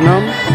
น้ำ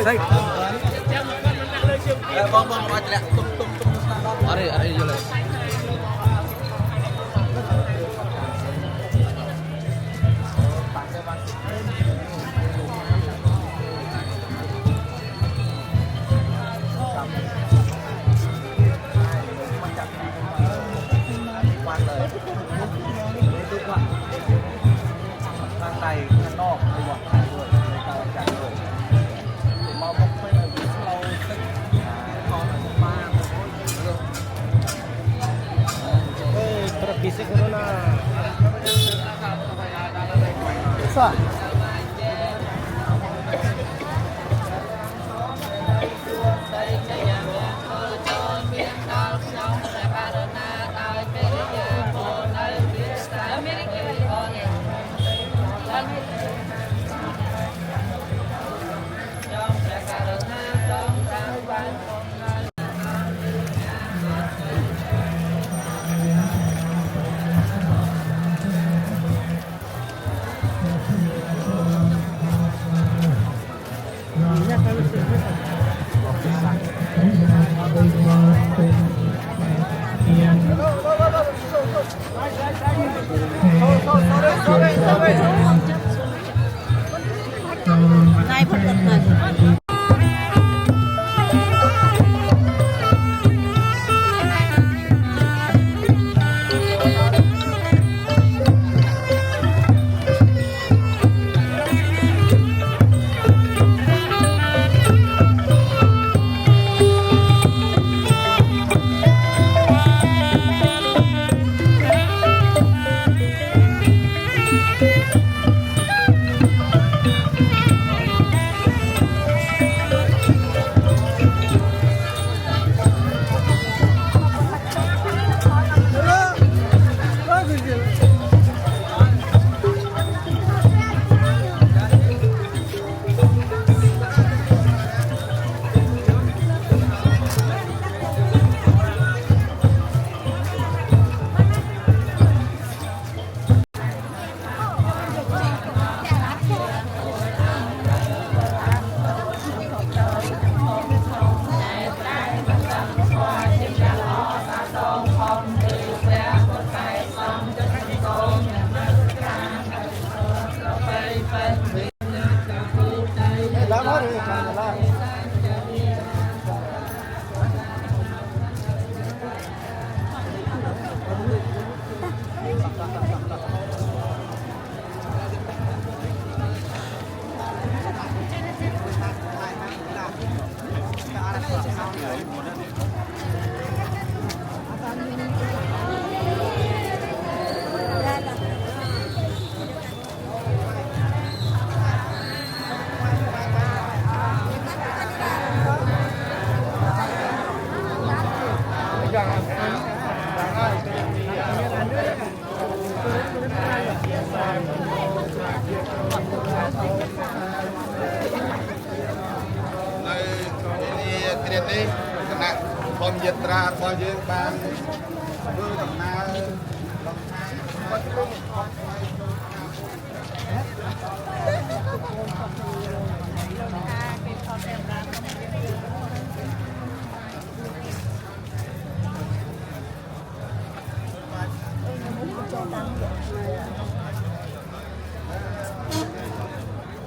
Baik. Bang aja tum. Are jelas. Bisik corona. Sa. Này phần tận này.នេះគណៈធម្មយាត្រារបស់យើងបានធ្វើដំណើរបាត់គ្រប់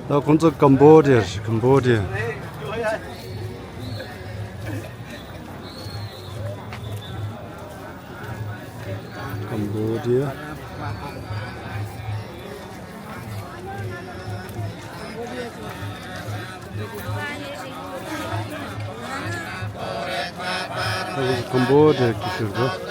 나 군저 캄보디아, 캄보디아. 캄보디아. 캄보디아 기술도.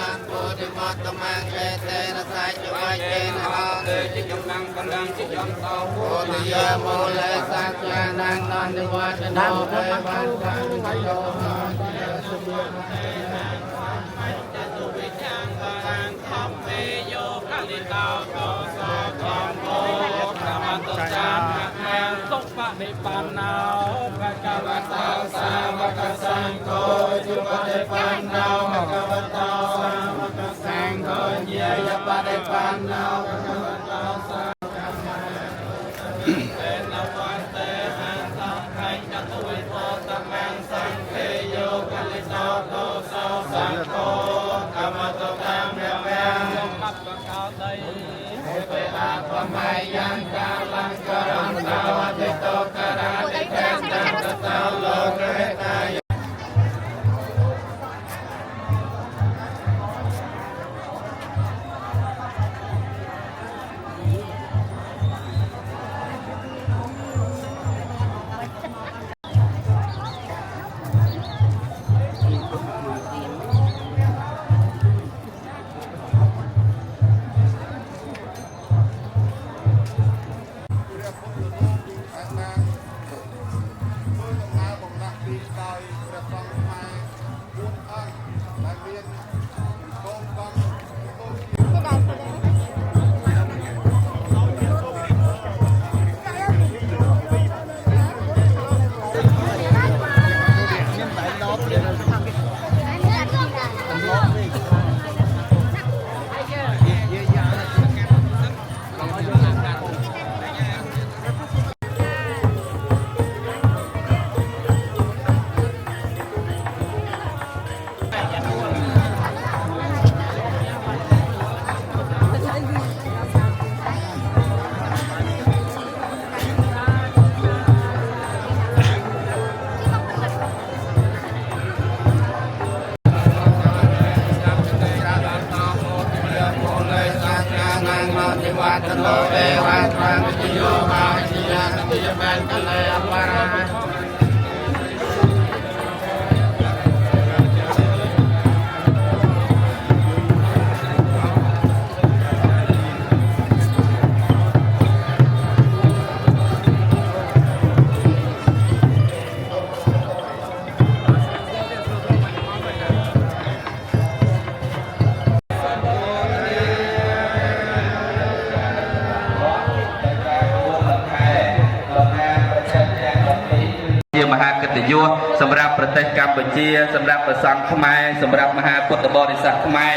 មហាកិត្តិយសសម្រាប់ប្រទេសកម្ពុជាសម្រាប់ព្រះសង្ឃខ្មែរសម្រាប់មហាពុទ្ធបរិស័ទខ្មែរ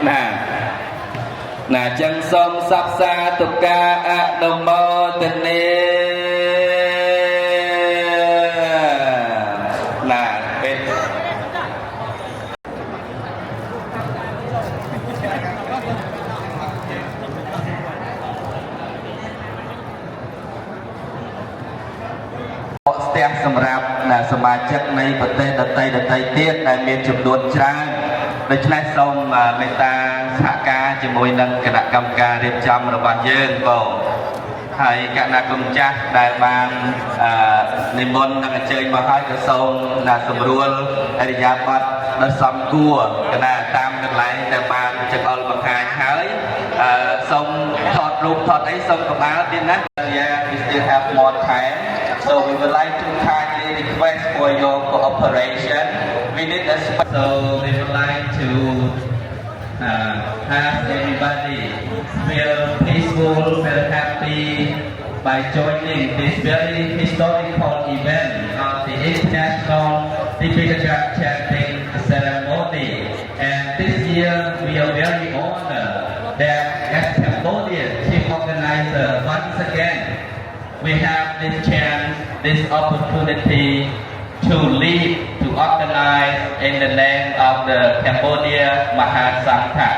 ណាអញ្ចឹងសូមសព្វសាទុការអនុមោទនាណាពេលស្ទះសម្រាប់សមាជិកនៃប្រទេសដទៃទៀតដែលមានចំនួនច្រើនដូច្នេះសូមមេត្តាសហការជាមួយនឹងគណៈកម្មការរៀបចំរបស់យើងបងហើយគណៈកម្មចាស់ដែលបាននិមន្តនិងអញ្ជើញមកហើយក៏សូមសម្រួលអរិយាប័ត្រដល់សំគួរគណៈតាមកន្លែងដែលបានចង្អុលបង្ហាញហើយសូមថតរូបថតអីសូមកបាលទៀតណា Yeah, we still have more time. So we would like to kindly request for your cooperation. We need a so we would like to have everybody feel peaceful, feel happy by joining this very historical event of the International Tipitaka Chanting Ceremony. And this year we are very honored that as Cambodian chief organizer once again we have this chance, this opportunity to lead, to organize in the name of the Cambodia Mahasangha.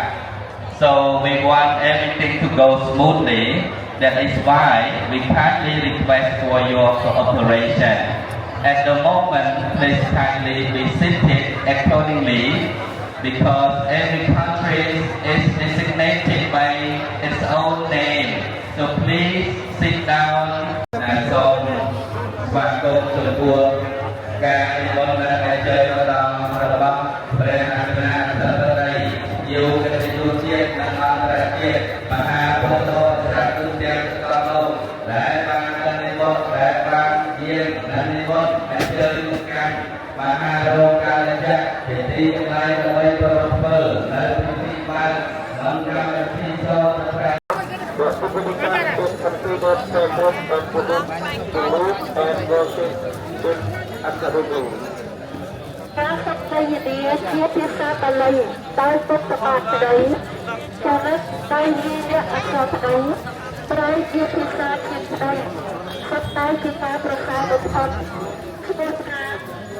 So we want everything to go smoothly That is why we kindly request for your cooperation. At the moment, please kindly be seated accordingly because every country is designated by its own name. So please sit down and so welcome to the world. ការនិមន្តដែលអញ្ជើញមកដល់របស់ព្រះអគ្គនាថរដ្ឋយោគិតជាតិនិងអន្តរជាតិមហាពុទ្ធសាសនិកទាំងទាំងនោះដែលបាននិមន្តដែលបានយាងនិមន្តអញ្ជើញមកកាន់មហារោកាលយៈជាទីកន្លែងដើម្បីប្រពើនៅពិធីបើកអង្គកម្មវិធីសូត្រប្រា ការសព្វយនីជាភាសាបាលីដោយពុទ្ធបាស្ដីចំណុចដោយវិញ្ញាអក្សរប្តីប្រែជាភាសាជាតិស្ដីសុទ្ធតែជាការប្រកាសបំផុតធ្វើថា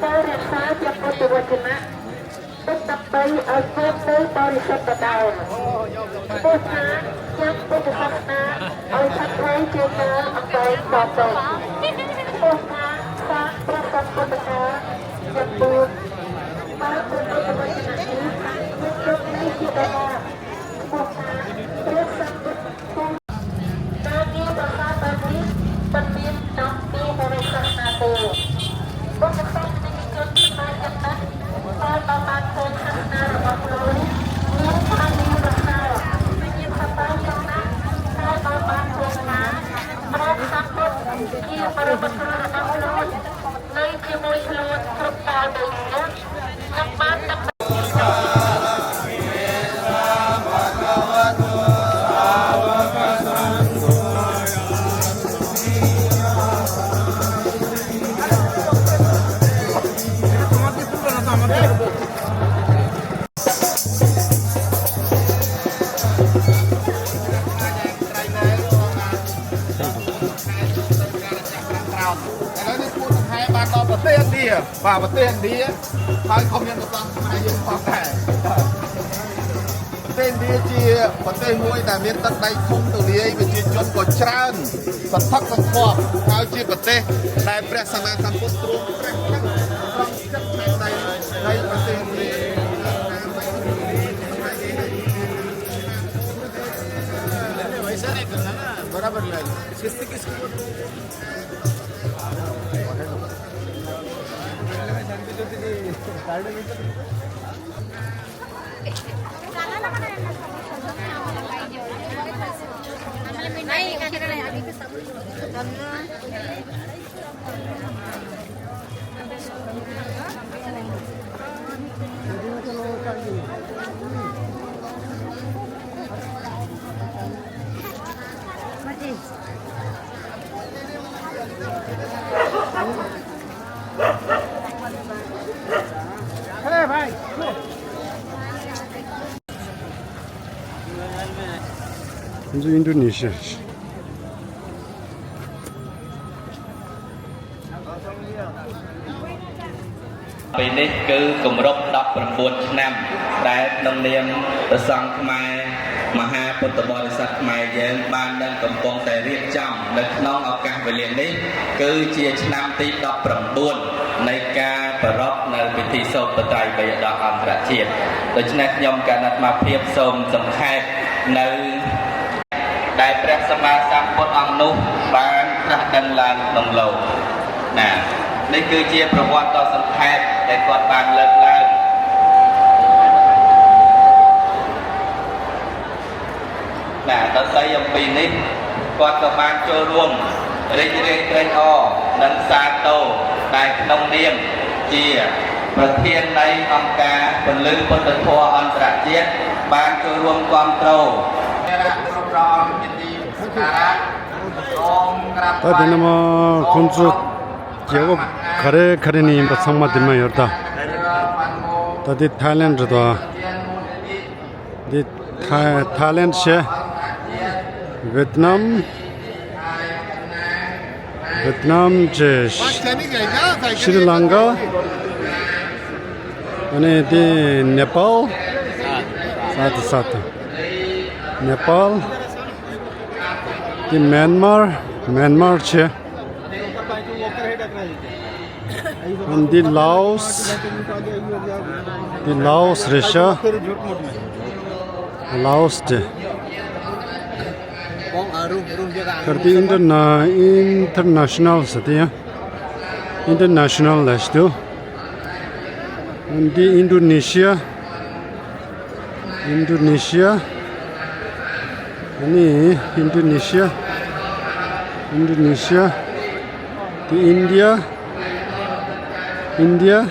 បរិសាជាពុទ្ធវចនៈទុកដើម្បីឲ្យចូលទៅបរិសុទ្ធដែរធ្វើថាជាពុទ្ធសាសនាឲ្យឆាប់ហើយជាការអំបែងតទៅធ្វើថាសាប្រសិទ្ធពុទ្ធកាជាពុទ្ធបានពុទ្ធវចនៈនេះយកនេះជាដែរធ្វើថាព្រះសង្ឃការងារប្រកាសបែបនេះមិនមានតាមពីបរិសុទ្ធណាទេពុទ្ធសាសនិកជនខ្មែរទាំងនោះបានបានឃើញសាសនារបស់ខ្លួនមានការនិយមរក្សាវិញ្ញាណបតាចំណាស់តែបានឃើញថាព្រះសង្ឃជាបរិបទរបស់ខ្លួននៅជាមួយខ្លួនគ្រប់កាលដូចនេះនិងបានដឹក ប្រទេសឥណ្ឌាបាទប្រទេសឥណ្ឌាហើយក៏មានប្រទេសខ្មែរយើងផងដែរប្រទេសឥណ្ឌាជាប្រទេសមួយដែលមានទឹកដីធំទូលាយប្រជាជនក៏ច្រើនសន្ធឹកសន្ធាប់ហើយជាប្រទេសដែលព្រះសម្មាសម្ពុទ្ធទ្រង់ព្រះត្រង់ចិត្តផ្នែកដីនៃប្រទេសឥណ្ឌា बराबर ले किससे किसको Itu Indonesia. ពេលនេះគឺគម្រប់19ឆ្នាំដែលក្នុងនាមព្រះសង្ឃខ្មែរមហាពុទ្ធបរិស័ទខ្មែរយើងបាននឹងកំពុងតែរៀបចំនៅក្នុងឱកាសវេលានេះគឺជាឆ្នាំទី19នៃការប្រារព្ធនៅពិធីសូត្របត្រៃបិដកអន្តរជាតិដូច្នេះខ្ញុំកណ្ដាលអាភិបសូមសង្ខេបនៅដែលព្រះសម្មាសម្ពុទ្ធអង្គនោះបានត្រាស់ដឹងឡើងក្នុងលោកណានេះគឺជាប្រវត្តិដ៏សង្ខេបដែលគាត់បានលើកឡើងណាដល់ស្អីអំពីនេះគាត់ក៏បានចូលរួមរីករាយត្រេកអរនិងសាទរតែក្នុងនាមជាប្រធាននៃអង្គការពលិពុទ្ធធម៌អន្តរជាតិបានចូលរួមគាំទ្រ Tadi nama kunci jago kare ni imba sama dima yorda. Tadi Thailand jada. Di Thailand she Vietnam je Sri Lanka. Ane di Nepal. Satu. Nepal. The Myanmar છે and the Laos Russia Laos છે કરતી international છે international છે and the Indonesia ini Indonesia the India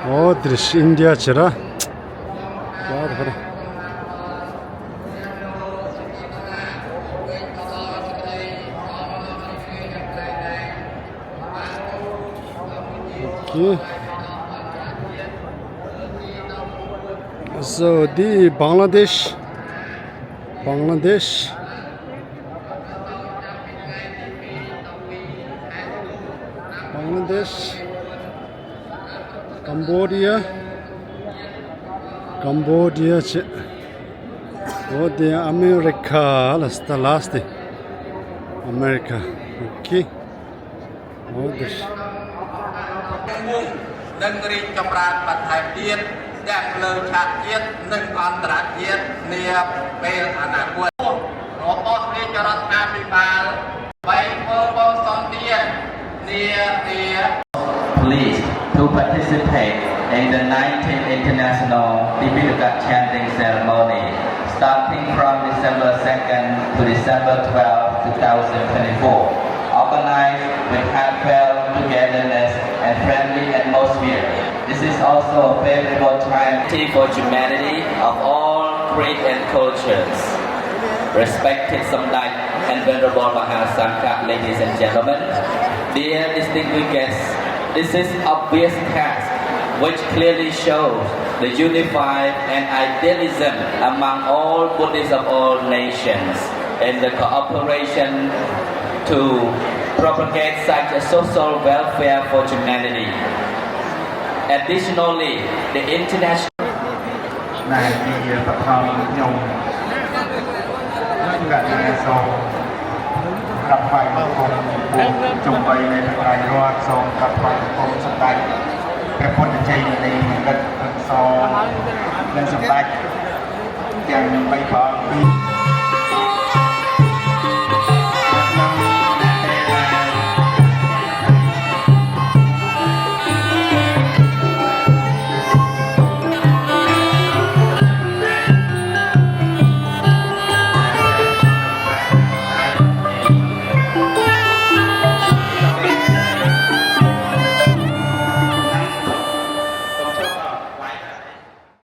oh this India chera yaar kare okay so the Bangladesh Cambodia છે oh the America last America okay oh this នឹងរីកចម្រើនបន្ថែមទៀតទាំងលើឆាកជាតិនិងអន្តរជាតិនាពេលអនាគតរបស់រាជរដ្ឋាភិបាលបីធ្វើបងសន្តិPleased to participate in the 19th International Tipitaka Chanting Ceremony starting from December 2nd to December 12, 2024, organized with heartfelt togetherness and friendly atmosphere. This is also a favorable time for humanity of all creeds and cultures. Respected Samdai and Venerable Mahasangha, ladies and gentlemen, dear distinguished guests, this is obvious task which clearly shows the unified and idealism among all Buddhists of all nations and the cooperation to propagate such a social welfare for humanity. Additionally, the international ដែលជាបឋមខ្ញុំកញ្ញាសូមកាត់ថ្វាយបង្គំជុំបីនៃព្រះត្រៃរតន៍សូមកាត់ថ្វាយបង្គំសម្ដេចព្រះពុទ្ធជ័យមនីកិតសនិងសម្ដេចទាំង3ព្រះអង្គ